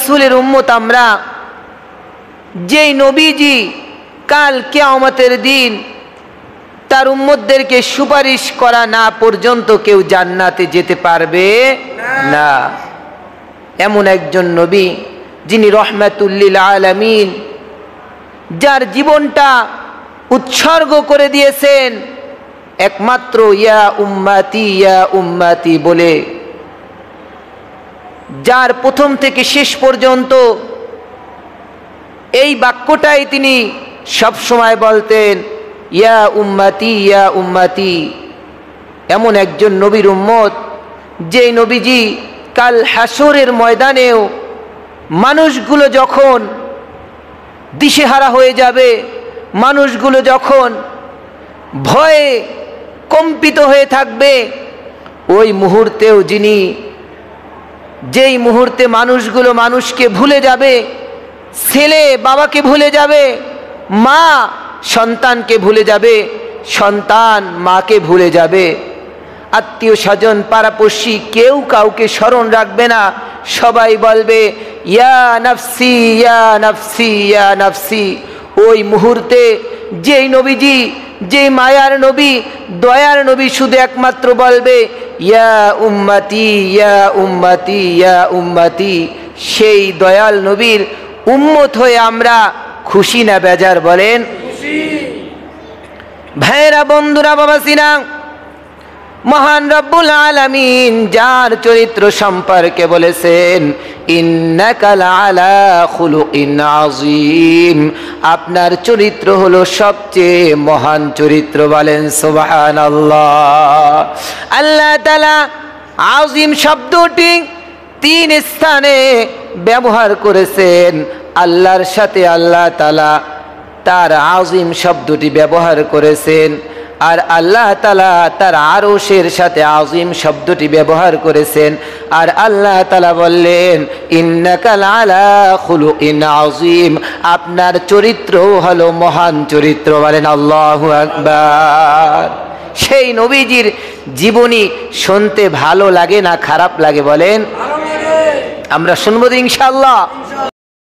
রাসূলের উম্মত আমরা, যেই নবীজি কাল কিয়ামতের দিন তার উম্মতদেরকে সুপারিশ করা না পর্যন্ত কেউ জান্নাতে যেতে পারবে না। এমন একজন নবী যিনি রহমাতুল লিল আলামিন, যার জীবনটা উৎসর্গ করে দিয়েছেন একমাত্র ইয়া উম্মতি বলে, যার প্রথম থেকে শেষ পর্যন্ত এই বাক্যটাই তিনি সব সময় বলতেন, ইয়া উম্মতি। এমন একজন নবীর উম্মত, যে নবীজি কাল হাসরের ময়দানেও মানুষগুলো যখন দিশেহারা হয়ে যাবে, মানুষগুলো যখন ভয়ে কম্পিত হয়ে থাকবে, ওই মুহূর্তেও যিনি, যেই মুহূর্তে মানুষগুলো মানুষকে ভুলে যাবে, ছেলে বাবাকে ভুলে যাবে, মা সন্তানকে ভুলে যাবে, সন্তান মাকে ভুলে যাবে, আত্মীয় স্বজন পাড়াপড়শি কেউ কাউকে স্মরণ রাখবে না, সবাই বলবে ইয়া নফসি ইয়া নফসি ইয়া নফসি। ওই মুহূর্তে যেই নবীজি, যেই মায়ার নবী, দয়ার নবী শুধু একমাত্র বলবে ইয়া উম্মতি ইয়া উম্মতি ইয়া উম্মতি। সেই দয়াল নবীর উম্মত হয়ে আমরা খুশি না বেজার বলেন? ভাইরা, বন্ধুরা, বাবাসিনা, মহান রব্বুল আলামিন যার চরিত্র সম্পর্কে বলেছেন ইন্নাকা লাআলা খুলুকিন আযীম, আপনার চরিত্র হলো সবচেয়ে মহান চরিত্র, বলেন সুবহানাল্লাহ। আল্লাহ তাআলা আযীম শব্দটি 3 স্থানে ব্যবহার করেছেন। আল্লাহর সাথে আল্লাহ তাআলা তার আযীম শব্দটি ব্যবহার করেছেন, আর আল্লাহ তাআলা তার আরশের সাথে আযীম শব্দটি ব্যবহার করেছেন। আর আল্লাহ তাআলা বললেন ইন্নাকা লাআলা খুলুকিন আযীম, আপনার চরিত্র হলো মহান চরিত্র, বলেন আল্লাহু আকবার। সেই নবীজির জীবনী শুনতে ভালো লাগে না খারাপ লাগে বলেন? আমরা শুনবো তো ইনশাআল্লাহ।